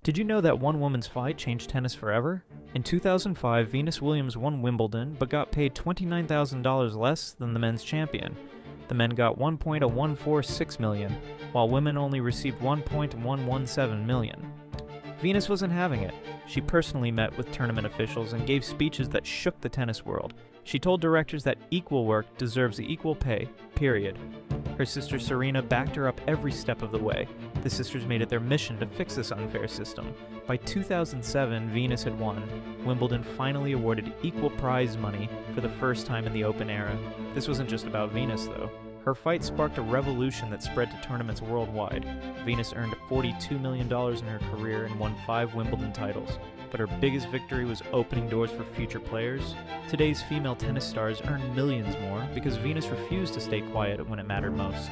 Did you know that one woman's fight changed tennis forever? In 2005, Venus Williams won Wimbledon but got paid $29,000 less than the men's champion. The men got $1.146 million, while women only received $1.117 million. Venus wasn't having it. She personally met with tournament officials and gave speeches that shook the tennis world. She told directors that equal work deserves equal pay, period. Her sister Serena backed her up every step of the way. The sisters made it their mission to fix this unfair system. By 2007, Venus had won. Wimbledon finally awarded equal prize money for the first time in the Open era. This wasn't just about Venus, though. Her fight sparked a revolution that spread to tournaments worldwide. Venus earned $42 million in her career and won 5 Wimbledon titles. But her biggest victory was opening doors for future players. Today's female tennis stars earn millions more because Venus refused to stay quiet when it mattered most.